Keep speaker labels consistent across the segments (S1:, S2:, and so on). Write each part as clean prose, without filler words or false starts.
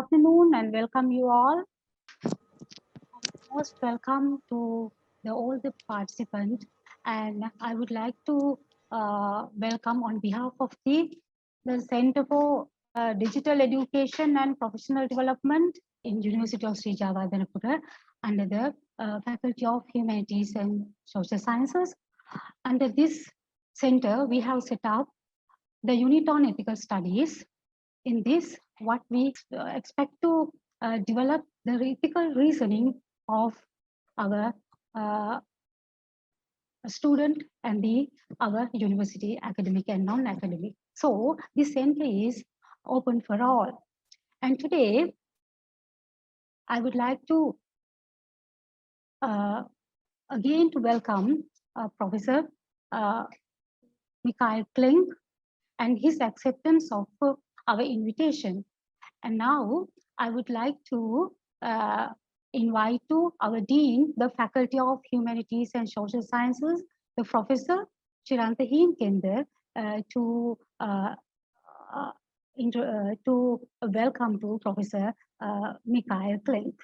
S1: afternoon and welcome you all. Most welcome to all the participants, and I would like to welcome on behalf of the Center for Digital Education and Professional Development in University of Sri Jayewardenepura under the Faculty of Humanities and Social Sciences. Under this center, we have set up the unit on ethical studies. In this, what we expect to develop the ethical reasoning of our student and our university academic and non-academic. So this center is open for all. And today, I would like to again to welcome Professor Michael Klink and his acceptance of our invitation. And now I would like to invite to our Dean, the Faculty of Humanities and Social Sciences, the Professor Chiranta Heenkender, to welcome to Professor Michael Klink.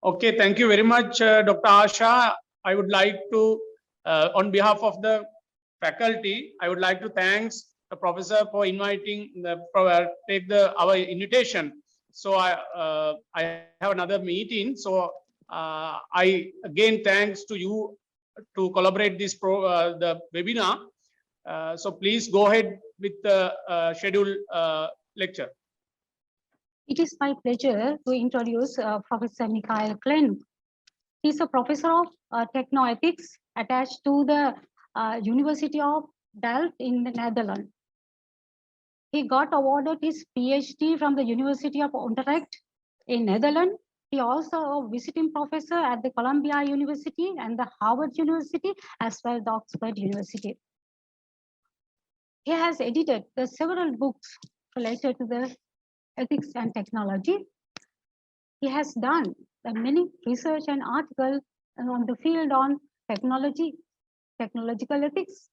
S2: Okay, thank you very much, Dr. Asha. I would like to, on behalf of the faculty, I would like to thank the professor for inviting our invitation. So I have another meeting. So I again thanks to you to collaborate this the webinar. So please go ahead with the scheduled lecture.
S1: It is my pleasure to introduce Professor Michael Klink. He is a professor of techno-ethics attached to the University of Delft in the Netherlands. He got awarded his PhD from the University of Utrecht in Netherlands. He also a visiting professor at the Columbia University and the Harvard University, as well as the Oxford University. He has edited several books related to the ethics and technology. He has done many research and articles on the field on technology, technological ethics,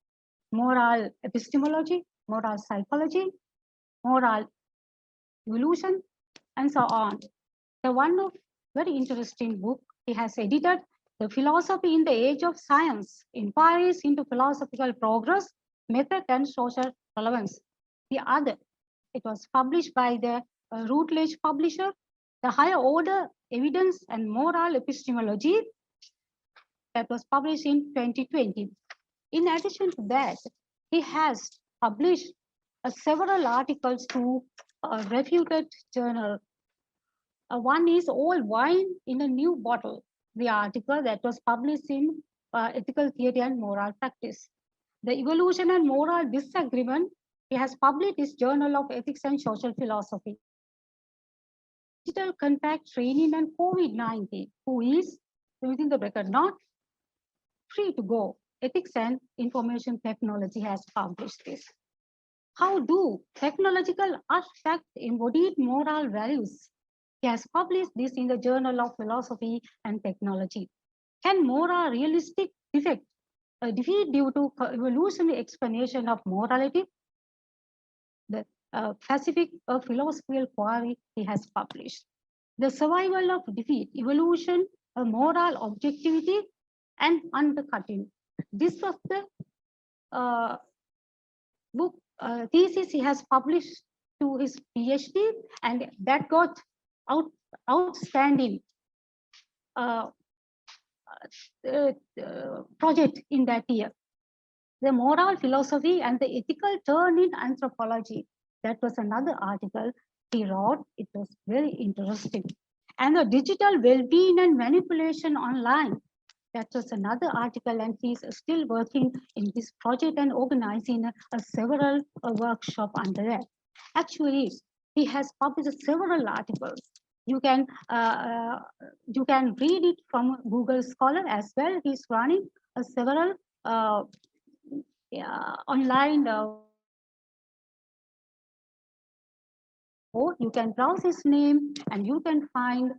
S1: moral epistemology, moral psychology, moral evolution, and so on. The one of very interesting book he has edited, The Philosophy in the Age of Science, Inquiries into Philosophical Progress, Method and Social Relevance. The other, it was published by the Routledge publisher, The Higher Order Evidence and Moral Epistemology, that was published in 2020. In addition to that, he has published several articles to a reputed journal. One is Old Wine in a New Bottle, the article that was published in Ethical Theory and Moral Practice. The Evolution and Moral Disagreement, he has published his Journal of Ethics and Social Philosophy. Digital contact training and COVID-19, who is, within the record, not free to go. Ethics and Information Technology has published this. How do technological artifacts embody moral values? He has published this in the Journal of Philosophy and Technology. Can moral realistic defect defeat due to evolutionary explanation of morality? The Pacific Philosophical Quarry he has published. The Survival of Defeat, Evolution, Moral Objectivity, and Undercutting. This was the book thesis he has published to his PhD, and that got outstanding project in that year. The Moral Philosophy and the Ethical Turn in Anthropology. That was another article he wrote. It was very interesting. And the Digital Well-being and Manipulation Online. That was another article, and he's still working in this project and organizing several workshops under that. Actually, he has published several articles. You can read it from Google Scholar as well. He's running several online. You can browse his name and you can find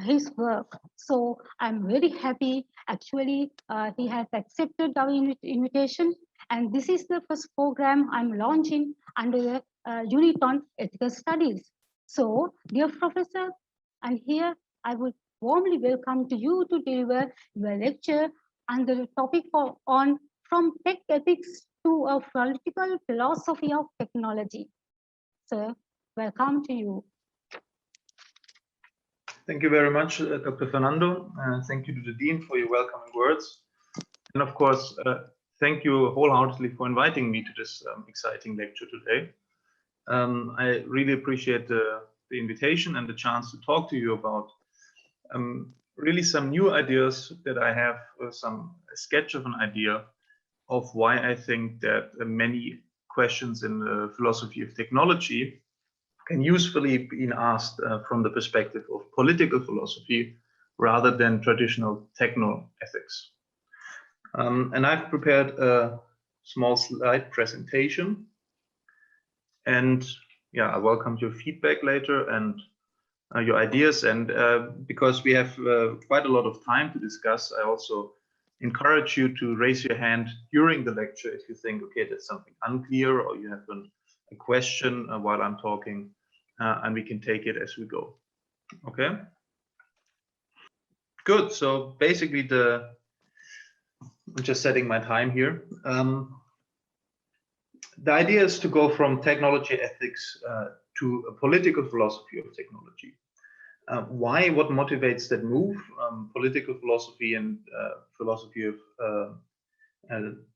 S1: his work. So I'm very happy. Actually, he has accepted our invitation, and this is the first program I'm launching under the unit on ethical studies. So, dear professor, and here I would warmly welcome to you to deliver your lecture on the topic on from tech ethics to a political philosophy of technology. Sir, welcome to you.
S3: Thank you very much, Dr. Fernando. Thank you to the Dean for your welcoming words. And of course, thank you wholeheartedly for inviting me to this exciting lecture today. I really appreciate the invitation and the chance to talk to you about really some new ideas that I have, a sketch of an idea of why I think that many questions in the philosophy of technology can usefully be asked from the perspective of political philosophy rather than traditional techno ethics. And I've prepared a small slide presentation. And yeah, I welcome your feedback later and your ideas. And because we have quite a lot of time to discuss, I also encourage you to raise your hand during the lecture if you think, okay, that's something unclear, or you have a question while I'm talking, and we can take it as we go. Okay? Good. So basically, I'm just setting my time here. The idea is to go from technology ethics to a political philosophy of technology. Why? What motivates that move? Political philosophy and philosophy of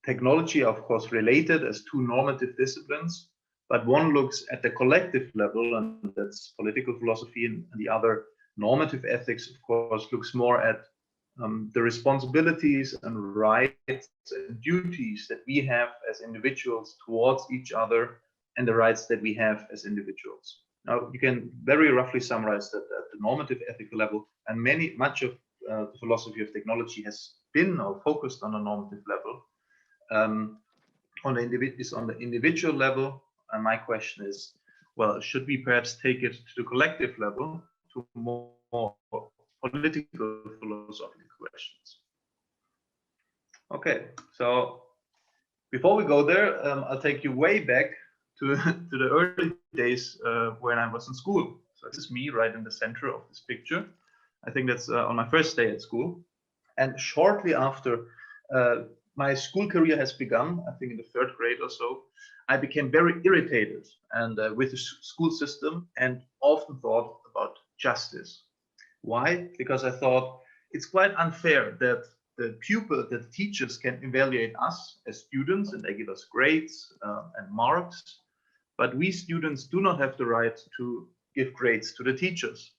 S3: technology are, of course, related as two normative disciplines, but one looks at the collective level, and that's political philosophy, and the other, normative ethics, of course, looks more at the responsibilities and rights and duties that we have as individuals towards each other, and the rights that we have as individuals. Now, you can very roughly summarize that at the normative ethical level, and much of the philosophy of technology has been or focused on a normative level. On the individual level, and my question is, well, should we perhaps take it to the collective level, to more political philosophical questions? Okay, so before we go there, I'll take you way back to the early days when I was in school. So this is me right in the center of this picture. I think that's on my first day at school. And shortly after my school career has begun, I think in the 3rd grade or so, I became very irritated and with the school system, and often thought about justice. Why? Because I thought it's quite unfair that the teachers can evaluate us as students, and they give us grades and marks, but we students do not have the right to give grades to the teachers.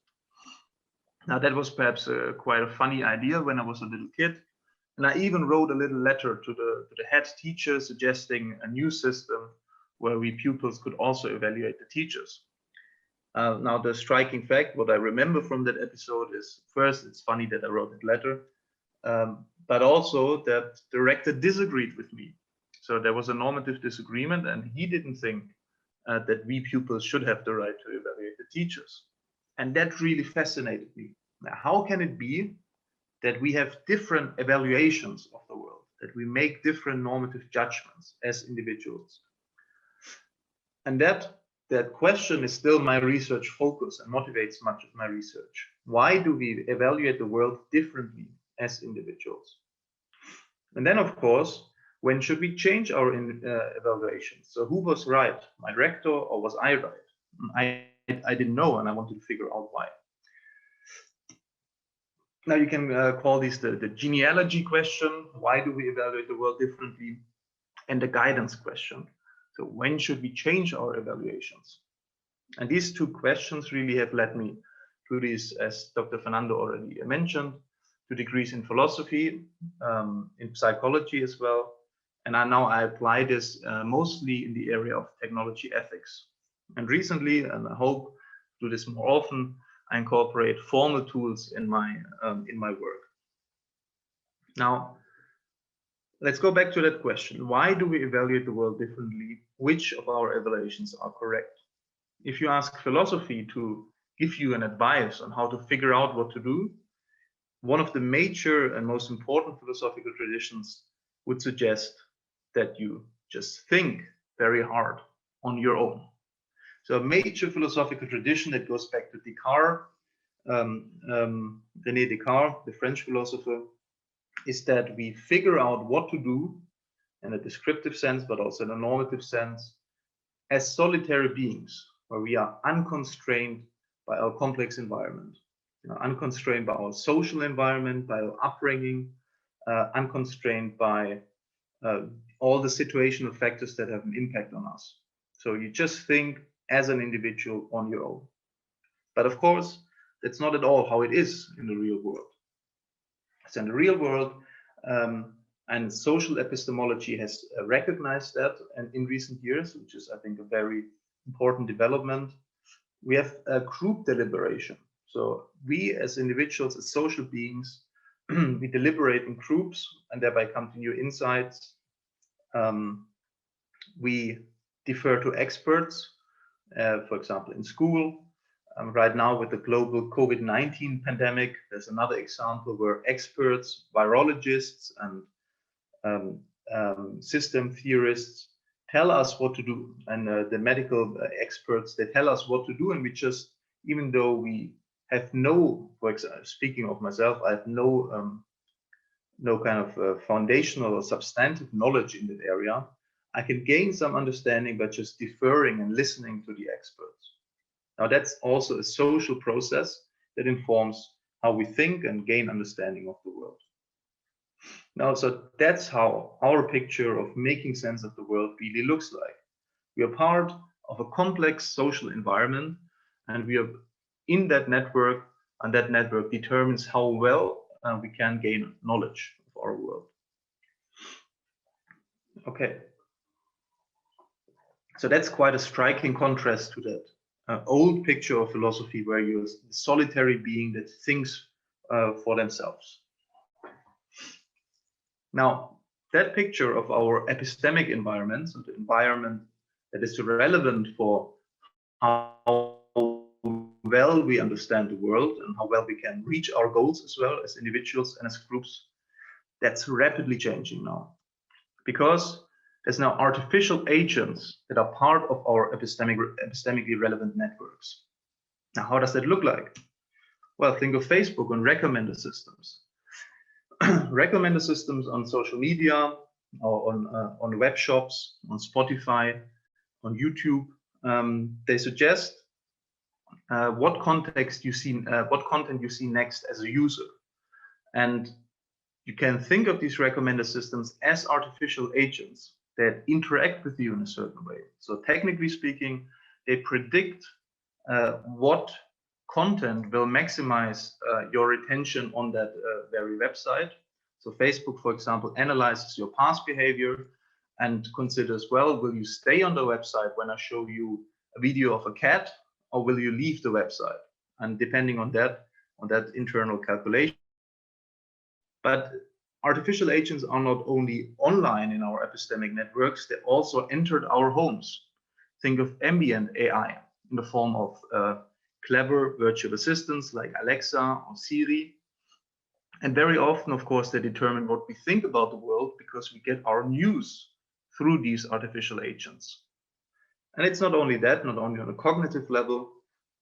S3: Now, that was perhaps quite a funny idea when I was a little kid. And I even wrote a little letter to the head teacher suggesting a new system where we pupils could also evaluate the teachers. Now, the striking fact, what I remember from that episode is, first, it's funny that I wrote that letter, but also that the rector disagreed with me. So there was a normative disagreement, and he didn't think that we pupils should have the right to evaluate the teachers. And that really fascinated me. Now, how can it be that we have different evaluations of the world, that we make different normative judgments as individuals? And that question is still my research focus and motivates much of my research. Why do we evaluate the world differently as individuals? And then, of course, when should we change our evaluations? So who was right, my rector, or was I right? I didn't know, and I wanted to figure out why. Now, you can call this the genealogy question. Why do we evaluate the world differently? And the guidance question. So when should we change our evaluations? And these two questions really have led me to these, as Dr. Fernando already mentioned, to degrees in philosophy, in psychology as well. And now I apply this mostly in the area of technology ethics. And recently, and I hope to do this more often, I incorporate formal tools in my work. Now, let's go back to that question. Why do we evaluate the world differently? Which of our evaluations are correct? If you ask philosophy to give you an advice on how to figure out what to do, one of the major and most important philosophical traditions would suggest that you just think very hard on your own. So a major philosophical tradition that goes back to Descartes, René Descartes, the French philosopher, is that we figure out what to do in a descriptive sense, but also in a normative sense, as solitary beings, where we are unconstrained by our complex environment, unconstrained by our social environment, by our upbringing, unconstrained by all the situational factors that have an impact on us. So you just think as an individual on your own. But of course, that's not at all how it is in the real world. So in the real world, and social epistemology has recognized that, and in recent years, which is, I think, a very important development, we have a group deliberation. So we as individuals, as social beings, we deliberate in groups and thereby come to new insights. We defer to experts, for example, in school. Right now with the global COVID-19 pandemic, there's another example where experts, virologists, and system theorists tell us what to do. And the medical experts, they tell us what to do. And we just, even though we have no, for example, speaking of myself, I have no kind of foundational or substantive knowledge in that area, I can gain some understanding by just deferring and listening to the experts. Now that's also a social process that informs how we think and gain understanding of the world. Now, so that's how our picture of making sense of the world really looks like. We are part of a complex social environment, and we are in that network, and that network determines how well we can gain knowledge of our world. Okay. So that's quite a striking contrast to that old picture of philosophy where you're a solitary being that thinks for themselves. Now, that picture of our epistemic environment, so the environment that is relevant for how well we understand the world and how well we can reach our goals as well as individuals and as groups, that's rapidly changing now. Because there's now artificial agents that are part of our epistemically relevant networks. Now, how does that look like? Well, think of Facebook and recommender systems. Recommender systems on social media, or on web shops, on Spotify, on YouTube. They suggest what content you see next as a user. And you can think of these recommender systems as artificial agents that interact with you in a certain way. So technically speaking, they predict what content will maximize your attention on that very website. So Facebook, for example, analyzes your past behavior and considers, well, will you stay on the website when I show you a video of a cat, or will you leave the website? And depending on that internal calculation. But artificial agents are not only online in our epistemic networks, they also entered our homes. Think of ambient AI in the form of clever virtual assistants like Alexa or Siri. And very often, of course, they determine what we think about the world because we get our news through these artificial agents. And it's not only that, not only on a cognitive level,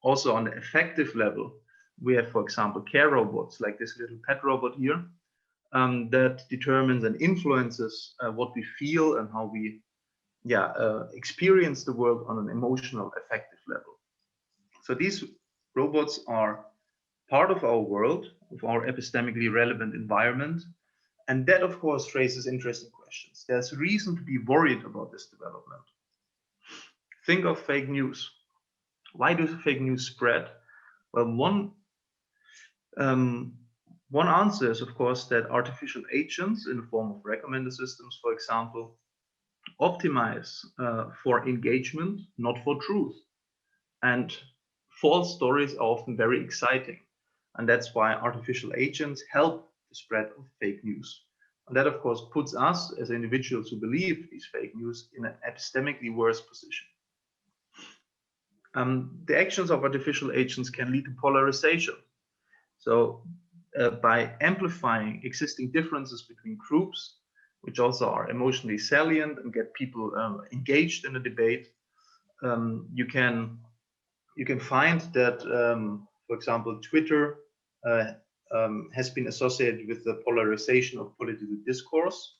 S3: also on the affective level. We have, for example, care robots like this little pet robot here that determines and influences what we feel and how we experience the world on an emotional, affective level. So these robots are part of our world, of our epistemically relevant environment. And that, of course, raises interesting questions. There's reason to be worried about this development. Think of fake news. Why do fake news spread? Well, one answer is, of course, that artificial agents in the form of recommender systems, for example, optimize for engagement, not for truth. And false stories are often very exciting. And that's why artificial agents help the spread of fake news. And that, of course, puts us as individuals who believe these fake news in an epistemically worse position. The actions of artificial agents can lead to polarization. So by amplifying existing differences between groups, which also are emotionally salient and get people engaged in a debate, you can find that, for example, Twitter has been associated with the polarization of political discourse.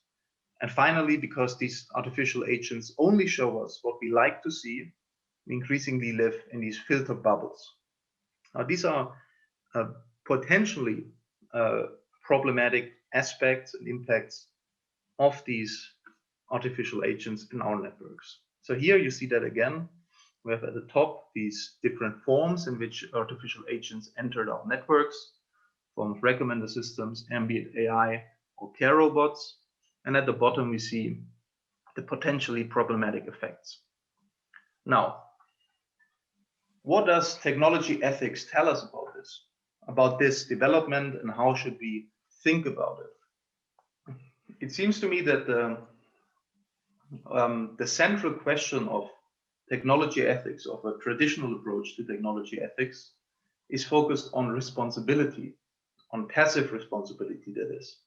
S3: And finally, because these artificial agents only show us what we like to see, we increasingly live in these filter bubbles. Now, these are potentially problematic aspects and impacts of these artificial agents in our networks. So here you see that again. We have at the top these different forms in which artificial agents entered our networks, form of recommender systems, ambient AI, or care robots. And at the bottom, we see the potentially problematic effects. Now, what does technology ethics tell us about this development, and how should we think about it? It seems to me that the central question of technology ethics, of a traditional approach to technology ethics, is focused on responsibility, on passive responsibility, that is.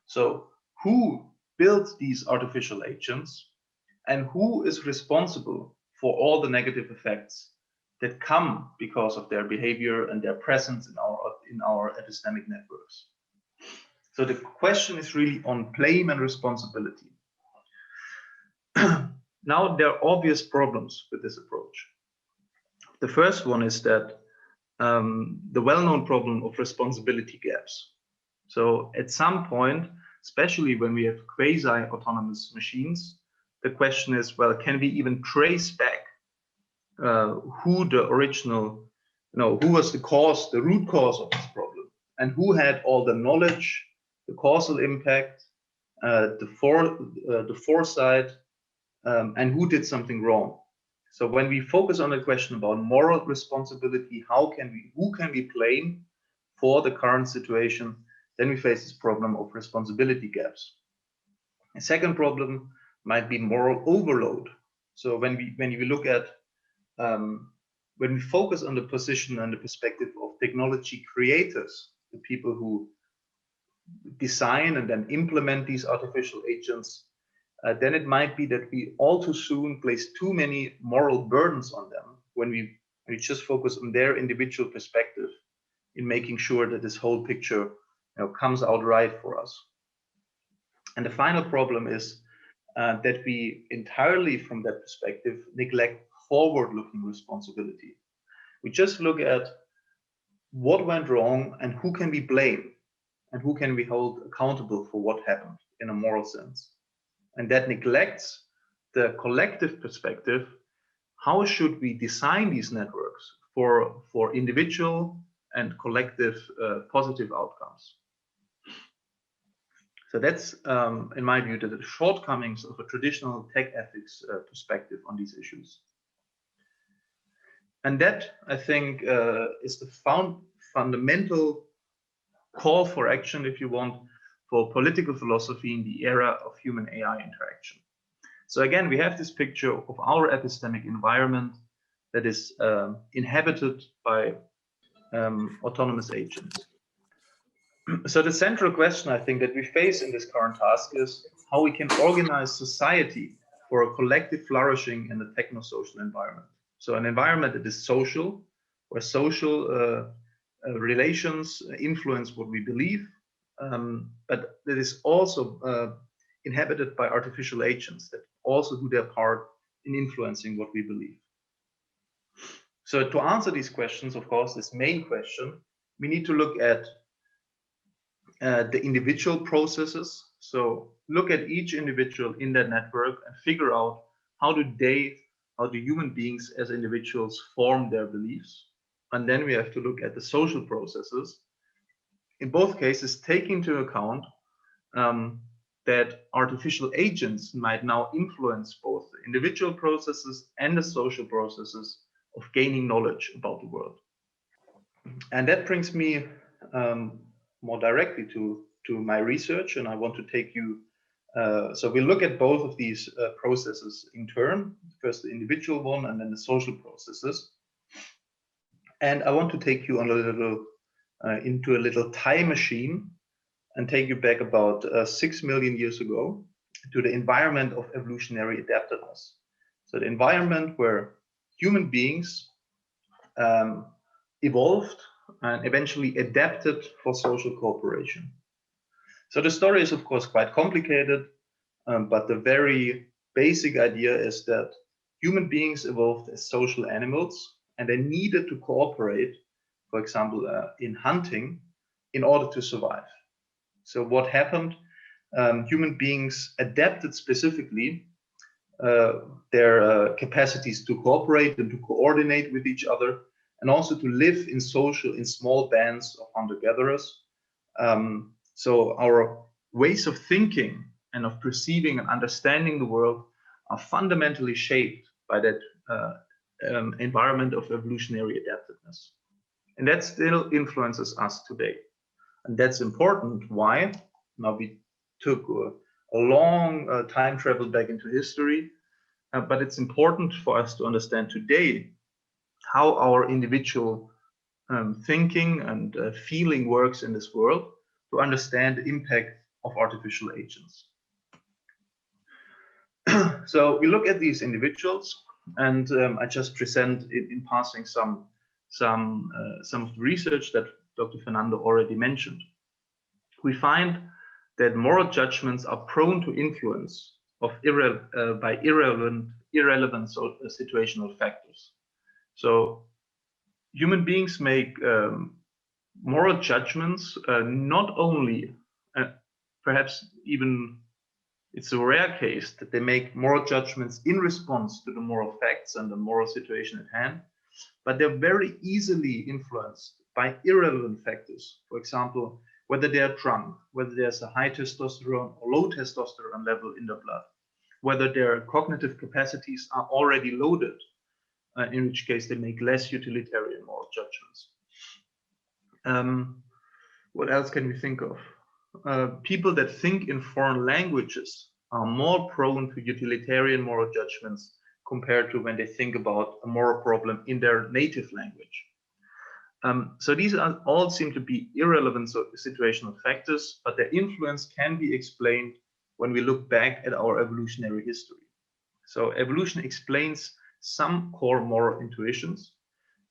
S3: So who built these artificial agents, and who is responsible for all the negative effects that come because of their behavior and their presence in our epistemic networks? So the question is really on blame and responsibility. Now, there are obvious problems with this approach. The first one is that the well-known problem of responsibility gaps. So at some point, especially when we have quasi-autonomous machines, the question is, well, can we even trace back who the original, who was the cause, the root cause of this problem, and who had all the knowledge, the causal impact, the foresight, and who did something wrong. So when we focus on the question about moral responsibility, who can we blame for the current situation, then we face this problem of responsibility gaps. A second problem might be moral overload. So when we look at when we focus on the position and the perspective of technology creators, the people who design and then implement these artificial agents, then it might be that we all too soon place too many moral burdens on them when we just focus on their individual perspective in making sure that this whole picture comes out right for us. And the final problem is that we entirely, from that perspective, neglect forward-looking responsibility. We just look at what went wrong and who can we blame and who can we hold accountable for what happened in a moral sense. And that neglects the collective perspective. How should we design these networks for individual and collective positive outcomes? So that's, in my view, the shortcomings of a traditional tech ethics perspective on these issues. And that, I think, is the fundamental call for action, if you want, for political philosophy in the era of human-AI interaction. So again, we have this picture of our epistemic environment that is inhabited by autonomous agents. So the central question, I think, that we face in this current task is how we can organize society for a collective flourishing in the techno-social environment. So an environment that is social, where social relations influence what we believe, but that is also inhabited by artificial agents that also do their part in influencing what we believe. So to answer these questions, of course, this main question, we need to look at the individual processes. So look at each individual in that network and figure out how do human beings as individuals form their beliefs. And then we have to look at the social processes. In both cases, take into account that artificial agents might now influence both the individual processes and the social processes of gaining knowledge about the world. And that brings me more directly to my research, and I want to take you, so we look at both of these processes in turn, first the individual one and then the social processes. And I want to take you on a little, into a little time machine and take you back about 6 million years ago to the environment of evolutionary adaptiveness. So the environment where human beings evolved and eventually adapted for social cooperation. So the story is, of course, quite complicated, but the very basic idea is that human beings evolved as social animals, and they needed to cooperate, for example, in hunting, in order to survive. So what happened? Human beings adapted specifically their capacities to cooperate and to coordinate with each other, and also to live in small bands of hunter-gatherers. So our ways of thinking and of perceiving and understanding the world are fundamentally shaped by that environment of evolutionary adaptiveness. And that still influences us today. And that's important. Why? Now we took a long time travel back into history, but it's important for us to understand today how our individual thinking and feeling works in this world, to understand the impact of artificial agents. So we look at these individuals, and I just present in passing some of the research that Dr. Fernando already mentioned. We find that moral judgments are prone to influence by irrelevant situational factors. So human beings make moral judgments not only, perhaps even it's a rare case that they make moral judgments in response to the moral facts and the moral situation at hand, but they're very easily influenced by irrelevant factors. For example, whether they are drunk, whether there's a high testosterone or low testosterone level in the blood, whether their cognitive capacities are already loaded, in which case they make less utilitarian moral judgments. What else can we think of? People that think in foreign languages are more prone to utilitarian moral judgments compared to when they think about a moral problem in their native language. So these all seem to be irrelevant situational factors, but their influence can be explained when we look back at our evolutionary history. So evolution explains some core moral intuitions,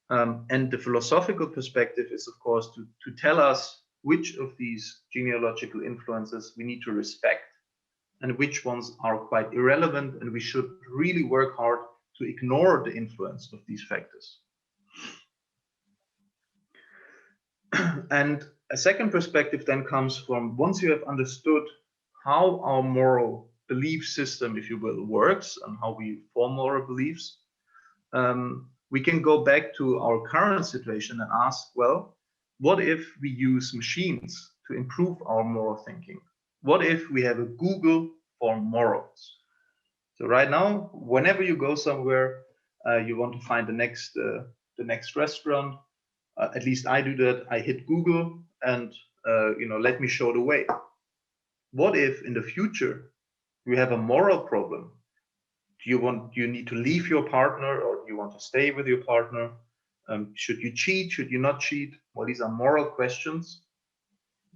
S3: and the philosophical perspective is, of course, to tell us which of these genealogical influences we need to respect and which ones are quite irrelevant, and we should really work hard to ignore the influence of these factors. And a second perspective then comes from, once you have understood how our moral belief system, if you will, works and how we form moral beliefs, we can go back to our current situation and ask, well, what if we use machines to improve our moral thinking? What if we have a Google for morals? So right now, whenever you go somewhere, you want to find the next restaurant. At least I do that. I hit Google and let me show the way. What if in the future you have a moral problem? Do you need to leave your partner, or do you want to stay with your partner? Should you cheat? Should you not cheat? Well, these are moral questions.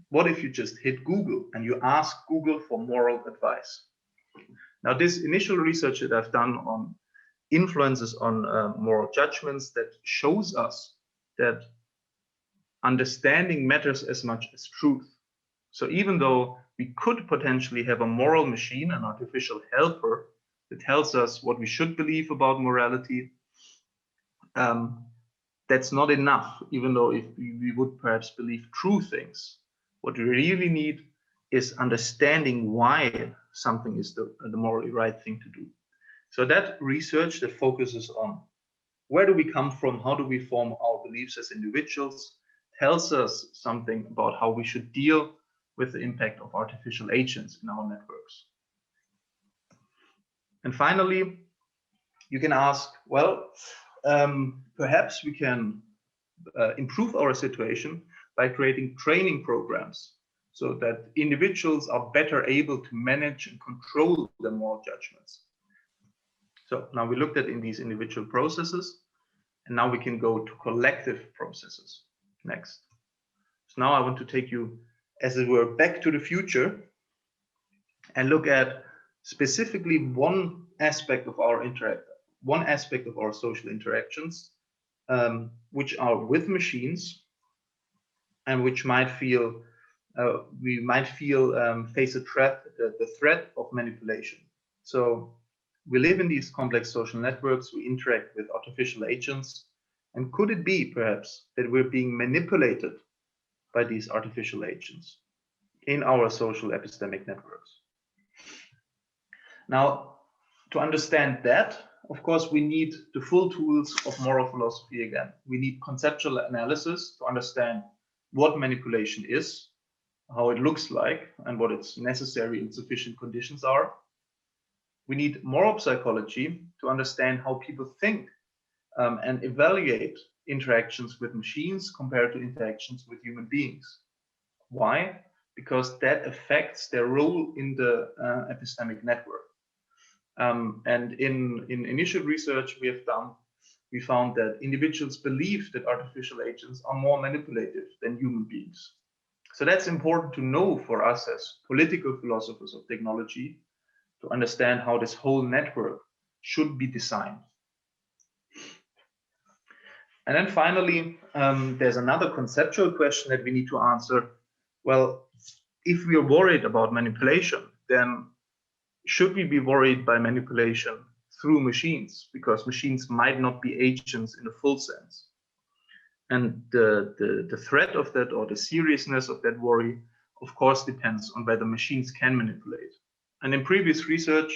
S3: What if you just hit Google and you ask Google for moral advice? Now, this initial research that I've done on influences on moral judgments, that shows us that understanding matters as much as truth. So even though we could potentially have a moral machine, an artificial helper, that tells us what we should believe about morality, that's not enough, even though if we would perhaps believe true things. What we really need is understanding why something is the morally right thing to do. So that research that focuses on where do we come from, how do we form our beliefs as individuals, tells us something about how we should deal with the impact of artificial agents in our networks. And finally, you can ask, well, perhaps we can improve our situation by creating training programs so that individuals are better able to manage and control their moral judgments. So now we looked at in these individual processes, and now we can go to collective processes next. So now I want to take you, as it were, back to the future and look at specifically one aspect of our one aspect of our social interactions, which are with machines and which might feel face a threat, the threat of manipulation. So we live in these complex social networks, we interact with artificial agents, and could it be perhaps that we're being manipulated by these artificial agents in our social epistemic networks? Now, to understand that, of course, we need the full tools of moral philosophy again. We need conceptual analysis to understand what manipulation is, how it looks like, and what its necessary and sufficient conditions are. We need moral psychology to understand how people think and evaluate interactions with machines compared to interactions with human beings. Why? Because that affects their role in the epistemic network. And in initial research we have done, we found that individuals believe that artificial agents are more manipulative than human beings. So that's important to know for us as political philosophers of technology, to understand how this whole network should be designed. And then finally, there's another conceptual question that we need to answer. Well, if we are worried about manipulation, then should we be worried by manipulation through machines? Because machines might not be agents in the full sense. And the threat of that, or the seriousness of that worry, of course, depends on whether machines can manipulate. And in previous research,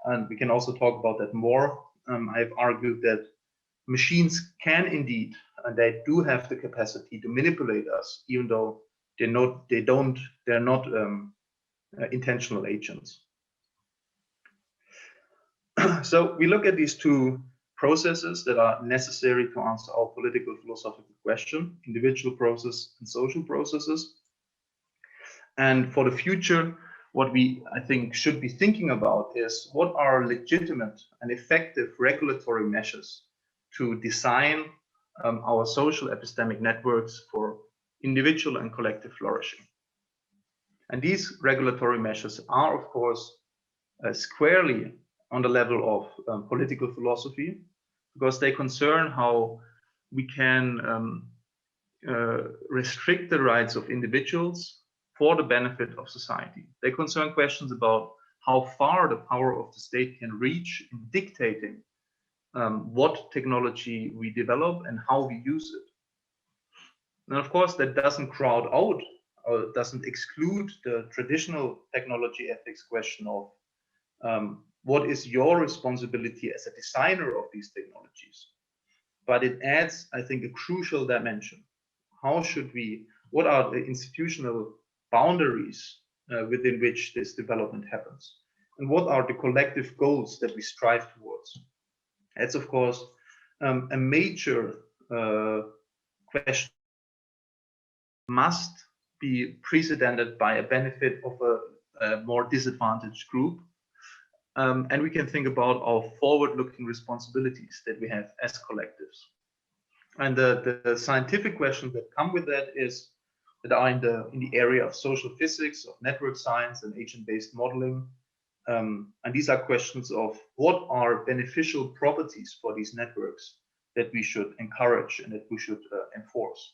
S3: and we can also talk about that more, I've argued that machines can indeed, and they do have the capacity to manipulate us, even though they're not intentional agents. So we look at these two processes that are necessary to answer our political philosophical question: individual process and social processes. And for the future, what we, I think, should be thinking about is what are legitimate and effective regulatory measures to design our social epistemic networks for individual and collective flourishing. And these regulatory measures are, of course, squarely on the level of political philosophy, because they concern how we can restrict the rights of individuals for the benefit of society. They concern questions about how far the power of the state can reach in dictating what technology we develop and how we use it. And of course, that doesn't crowd out or doesn't exclude the traditional technology ethics question of what is your responsibility as a designer of these technologies? But it adds, I think, a crucial dimension. How should we, what are the institutional boundaries within which this development happens? And what are the collective goals that we strive towards? It's, of course, a major question. Must be precedented by a benefit of a more disadvantaged group. And we can think about our forward-looking responsibilities that we have as collectives. And the scientific questions that come with that are in the area of social physics, of network science, and agent-based modeling. And these are questions of what are beneficial properties for these networks that we should encourage and that we should enforce.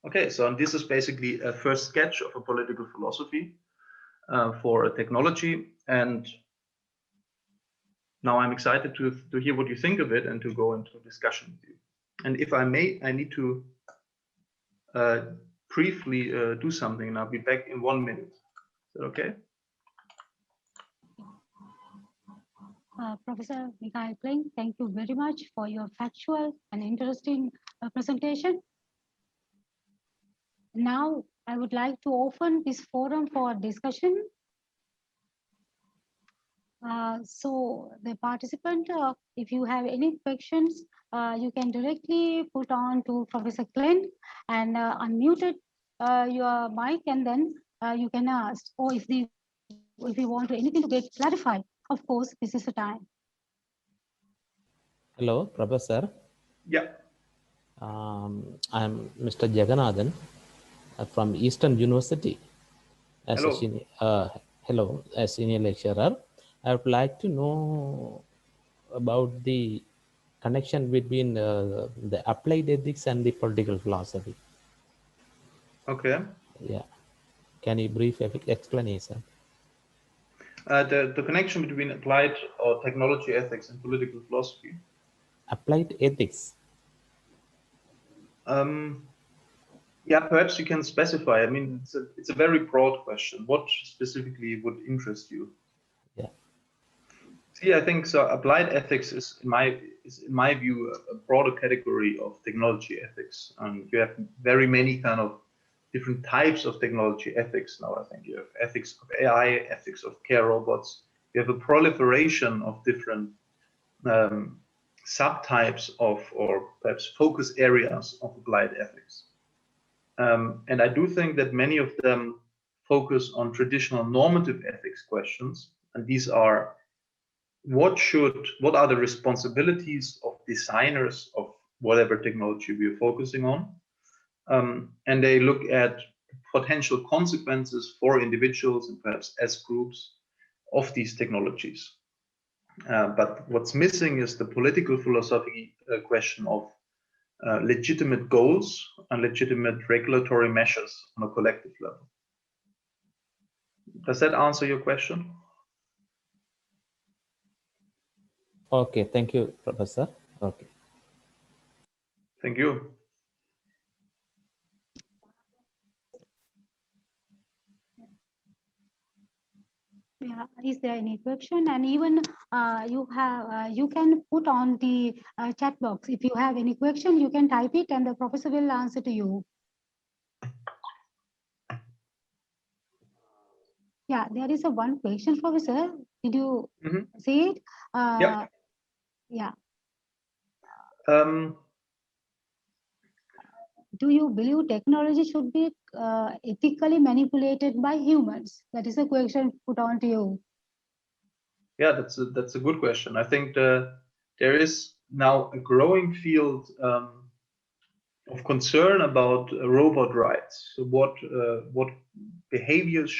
S3: Okay, so this is basically a first sketch of a political philosophy for a technology. And now I'm excited to hear what you think of it and to go into discussion with you. And if I may, I need to briefly do something, and I'll be back in 1 minute. Is that okay?
S1: Professor Mikhail Kling, thank you very much for your factual and interesting presentation. Now, I would like to open this forum for discussion. So the participant, if you have any questions, you can directly put on to Professor Glenn and unmute your mic, and then you can ask. Or if you want anything to get clarified, of course, this is the time.
S4: Hello, Professor.
S3: Yeah.
S4: I'm Mr. Jaganathan from Eastern University.
S3: Hello.
S4: Hello, as senior lecturer, I would like to know about the connection between the applied ethics and the political philosophy.
S3: Okay.
S4: Yeah, can you brief explanation?
S3: The connection between applied or technology ethics and political philosophy.
S4: Applied ethics.
S3: Yeah, perhaps you can specify. I mean, it's a very broad question. What specifically would interest you?
S4: Yeah.
S3: See, I think so. Applied ethics is in my view a broader category of technology ethics, and you have very many kind of different types of technology ethics now. I think you have ethics of AI, ethics of care robots. You have a proliferation of different subtypes of, or perhaps focus areas of applied ethics. And I do think that many of them focus on traditional normative ethics questions, and these are what are the responsibilities of designers of whatever technology we are focusing on, and they look at potential consequences for individuals and perhaps as groups of these technologies. But what's missing is the political philosophy question of legitimate goals and legitimate regulatory measures on a collective level. Does that answer your question?
S4: Okay, thank you, Professor. Okay.
S3: Thank you.
S1: Yeah, is there any question? And even you can put on the chat box. If you have any question, you can type it and the professor will answer to you. Yeah, there is a one question, Professor. Did you see it?
S3: Yeah.
S1: Yeah. Do you believe technology should be ethically manipulated by humans? That is a question put on to you.
S3: Yeah, that's a good question. I think there is now a growing field of concern about robot rights. So what behaviors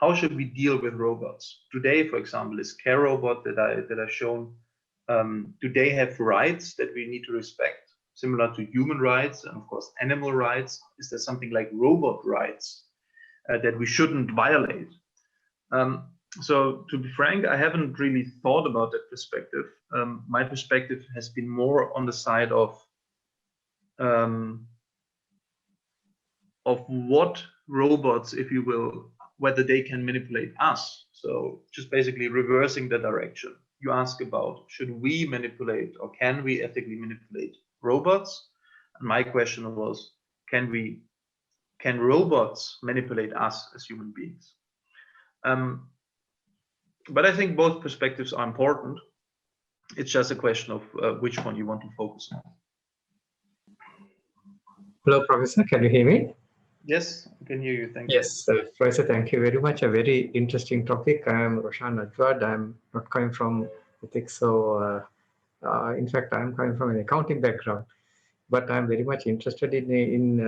S3: how should we deal with robots? Today, for example, this care robot that I shown, do they have rights that we need to respect, similar to human rights and of course animal rights? Is there something like robot rights that we shouldn't violate? So to be frank, I haven't really thought about that perspective. My perspective has been more on the side of what robots, if you will, whether they can manipulate us. So just basically reversing the direction. You ask about, should we manipulate or can we ethically manipulate robots? And my question was, can robots manipulate us as human beings? But I think both perspectives are important. It's just a question of which one you want to focus on.
S5: Hello, Professor. Can you hear me?
S3: Yes, I can hear you. Thank you.
S5: Yes, Professor, thank you very much. A very interesting topic. I am Roshan Ajwad. I'm not coming from ethics, so in fact, I'm coming from an accounting background. But I'm very much interested in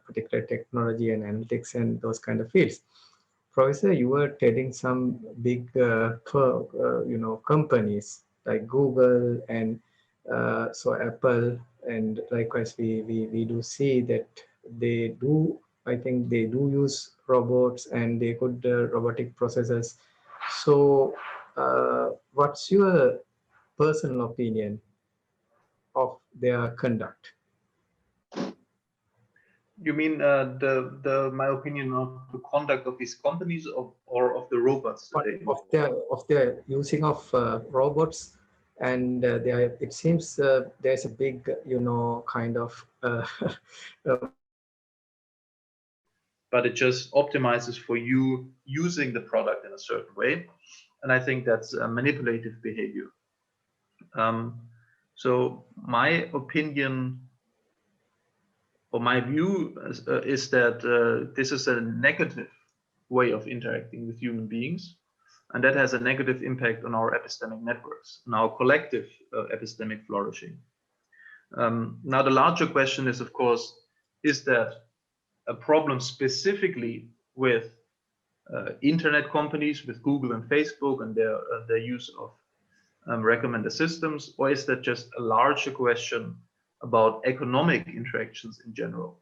S5: particular technology and analytics and those kind of fields. Professor, you were telling some big, companies like Google and so Apple, and likewise we do see that they do. I think they do use robots and they could robotic processes. So, what's your personal opinion of their conduct?
S3: You mean my opinion of the conduct of these companies or of the robots today?
S5: Of their using of robots, and it seems there's a big kind of
S3: but it just optimizes for you using the product in a certain way, and I think that's a manipulative behavior. So my opinion or my view is that this is a negative way of interacting with human beings, and that has a negative impact on our epistemic networks and our collective epistemic flourishing. Now, the larger question is, of course, is that a problem specifically with internet companies with Google and Facebook and their use of recommender systems, or is that just a larger question about economic interactions in general?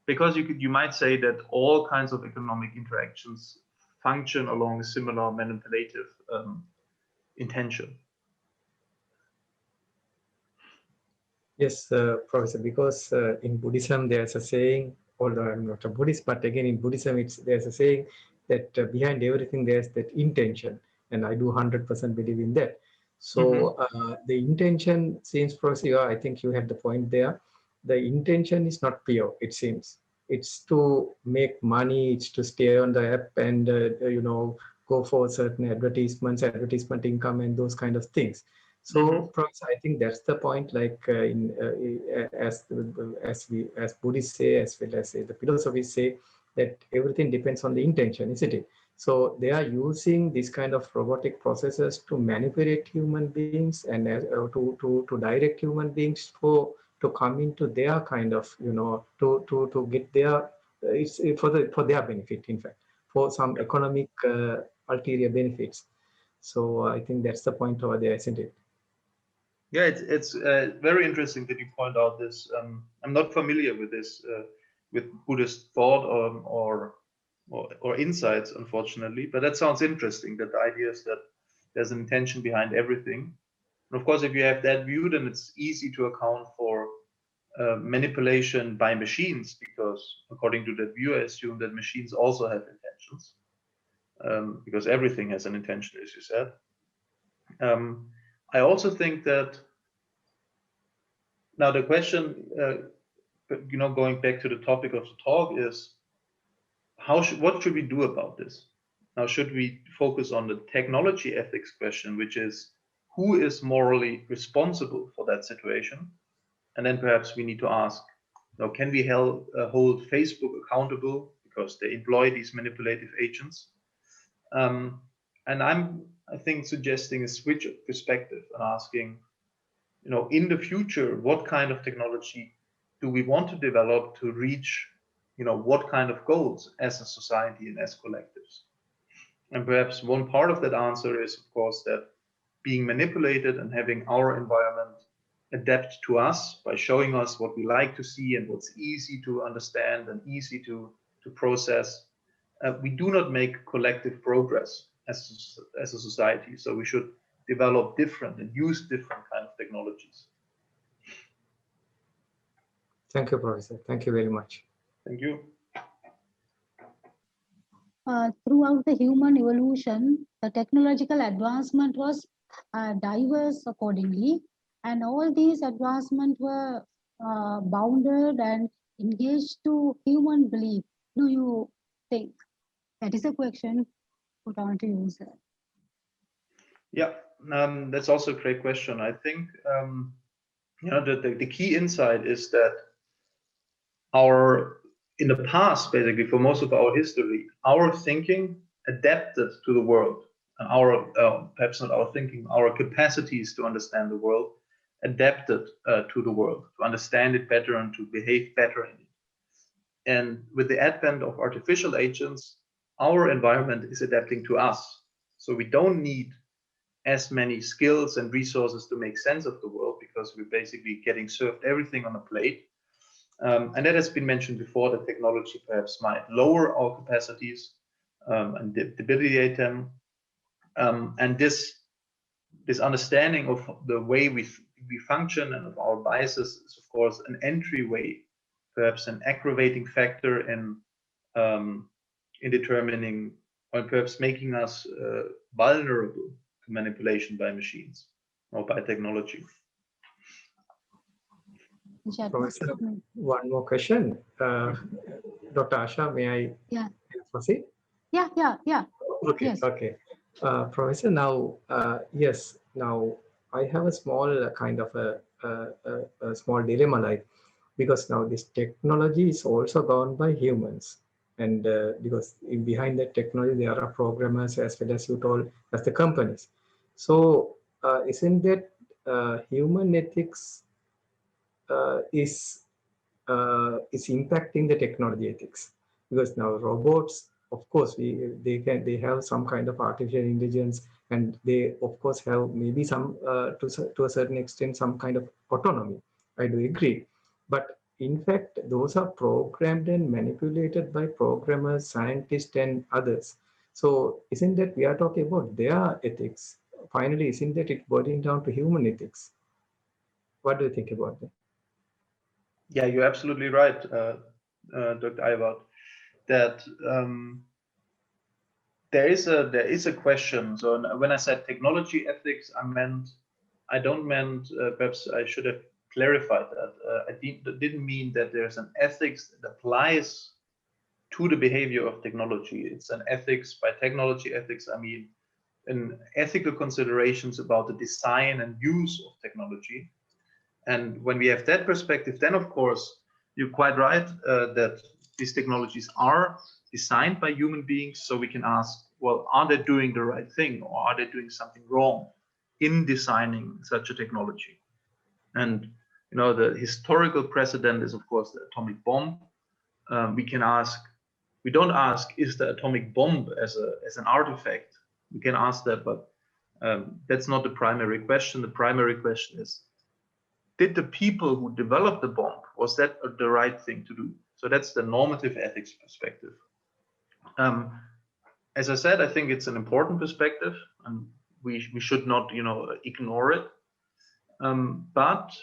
S3: Because you might say that all kinds of economic interactions function along a similar manipulative intention.
S5: Yes, Professor, because in Buddhism there's a saying, although I'm not a Buddhist, but again in Buddhism there's a saying that behind everything there's that intention, and I do 100% believe in that. So the intention seems, Professor, I think you had the point there. The intention is not pure, it seems. It's to make money, it's to stay on the app and go for certain advertisements, advertisement income, and those kind of things. So, Professor, I think that's the point. Like as Buddhists say, as well as the philosophies say, that everything depends on the intention, isn't it? So they are using this kind of robotic processes to manipulate human beings and to direct human beings to come into their kind of to get their it's for their benefit, in fact, for some economic ulterior benefits. So I think that's the point over there, isn't it?
S3: Yeah, it's very interesting that you point out this. I'm not familiar with this, with Buddhist thought or insights, unfortunately. But that sounds interesting. That the idea is that there's an intention behind everything. And of course, if you have that view, then it's easy to account for manipulation by machines, because according to that view, I assume that machines also have intentions, because everything has an intention, as you said. I also think that now the question, going back to the topic of the talk, is what should we do about this? Now, should we focus on the technology ethics question, which is who is morally responsible for that situation? And then perhaps we need to ask, can we hold Facebook accountable because they employ these manipulative agents? And I think, suggesting a switch of perspective and asking, in the future, what kind of technology do we want to develop to reach, what kind of goals as a society and as collectives? And perhaps one part of that answer is, of course, that being manipulated and having our environment adapt to us by showing us what we like to see and what's easy to understand and easy to process. We do not make collective progress as a society. So we should develop different and use different kind of technologies.
S5: Thank you, Professor. Thank you very much.
S3: Thank you.
S1: Throughout the human evolution, the technological advancement was diverse accordingly, and all these advancements were bounded and engaged to human belief. Do you think? That is a question put on to you, sir.
S3: Yeah, that's also a great question. I think the key insight is that in the past, basically for most of our history, our thinking adapted to the world, and perhaps not our thinking, our capacities to understand the world adapted to the world, to understand it better and to behave better in it. And with the advent of artificial agents, our environment is adapting to us. So we don't need as many skills and resources to make sense of the world, because we're basically getting served everything on a plate. And that has been mentioned before, that technology perhaps might lower our capacities and debilitate them. And this understanding of the way we function and of our biases is, of course, an entryway, perhaps an aggravating factor in determining, or perhaps making us vulnerable to manipulation by machines or by technology.
S5: Professor, one more question. Dr. Asha, may I proceed?
S1: Yeah.
S5: Okay, yes. Okay. Professor, now, yes, now I have a small kind of a small dilemma, like, because now this technology is also governed by humans. And because behind that technology, there are programmers as well as you told, as the companies. So isn't that human ethics is impacting the technology ethics? Because now robots of course, they have some kind of artificial intelligence, and they of course have maybe some to a certain extent some kind of autonomy. I do agree, but in fact, those are programmed and manipulated by programmers, scientists, and others. So isn't that we are talking about their ethics? Finally, isn't that it boiling down to human ethics? What do you think about that?
S3: Yeah, you're absolutely right, Dr. Eiwart, that there is a question. So when I said technology ethics, I don't meant, perhaps I should have clarified that. I didn't mean that there's an ethics that applies to the behavior of technology. It's an ethics. By technology ethics, I mean an ethical considerations about the design and use of technology. And when we have that perspective, then of course, you're quite right that these technologies are designed by human beings. So we can ask, well, are they doing the right thing, or are they doing something wrong in designing such a technology? And you know, the historical precedent is of course the atomic bomb. We don't ask, is the atomic bomb as an artifact? We can ask that, but that's not the primary question. The primary question is, did the people who developed the bomb, was that the right thing to do? So that's the normative ethics perspective. As I said, I think it's an important perspective, and we should not, you know, ignore it. But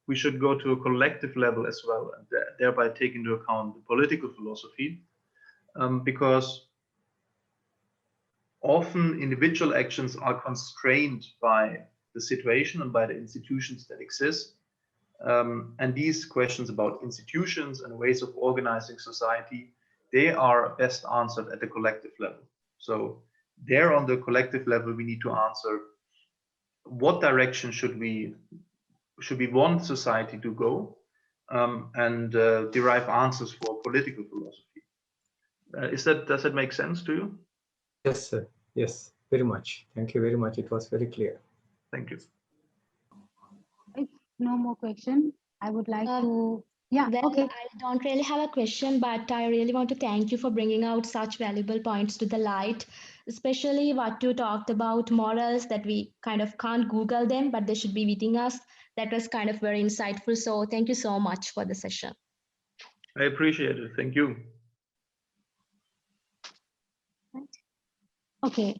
S3: we should go to a collective level as well, and thereby take into account the political philosophy, because often individual actions are constrained by the situation and by the institutions that exist. And these questions about institutions and ways of organizing society, they are best answered at the collective level. So there on the collective level, we need to answer, what direction should we want society to go, and derive answers for political philosophy. Does that make sense to you?
S5: Yes, sir. Yes, very much. Thank you very much. It was very clear.
S3: Thank you.
S1: If no more question, I would like to, yeah,
S6: Well,
S1: okay.
S6: I don't really have a question, but I really want to thank you for bringing out such valuable points to the light, especially what you talked about morals, that we kind of can't Google them, but they should be within us. That was kind of very insightful. So thank you so much for the session.
S3: I appreciate it. Thank you.
S1: Okay.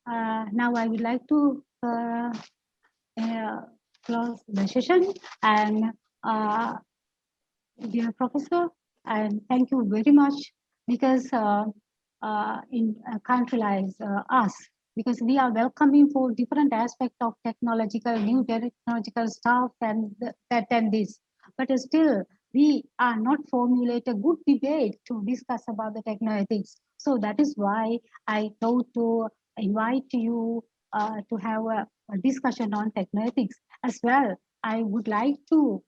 S1: Now I would like to close the session, and dear professor, and thank you very much, because in a country like us, because we are welcoming for different aspects of new technological stuff and that and this, but still we are not formulate a good debate to discuss about the technoethics. So that is why I thought to invite you to have a discussion on technoethics as well. I would like to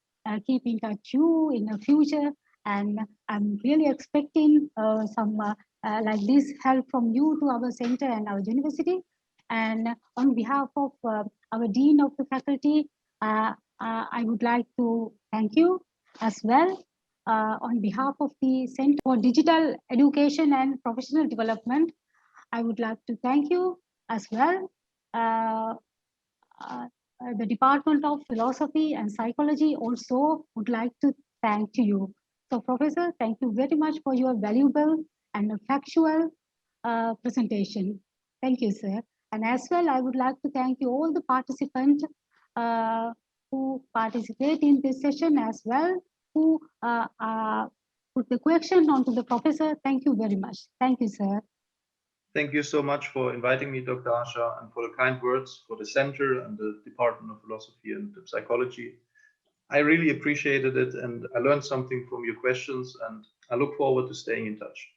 S1: keep in touch you in the future, and I'm really expecting some like this help from you to our center and our university. And on behalf of our Dean of the Faculty, I would like to thank you as well. On behalf of the Center for Digital Education and Professional Development, I would like to thank you as well. The Department of Philosophy and Psychology also would like to thank to you. So Professor, thank you very much for your valuable and factual presentation. Thank you, sir. And as well, I would like to thank you all the participants who participate in this session as well, who put the question onto the professor. Thank you very much. Thank you, sir.
S3: Thank you so much for inviting me, Dr. Asha, and for the kind words for the center and the Department of Philosophy and Psychology. I really appreciated it, and I learned something from your questions, and I look forward to staying in touch.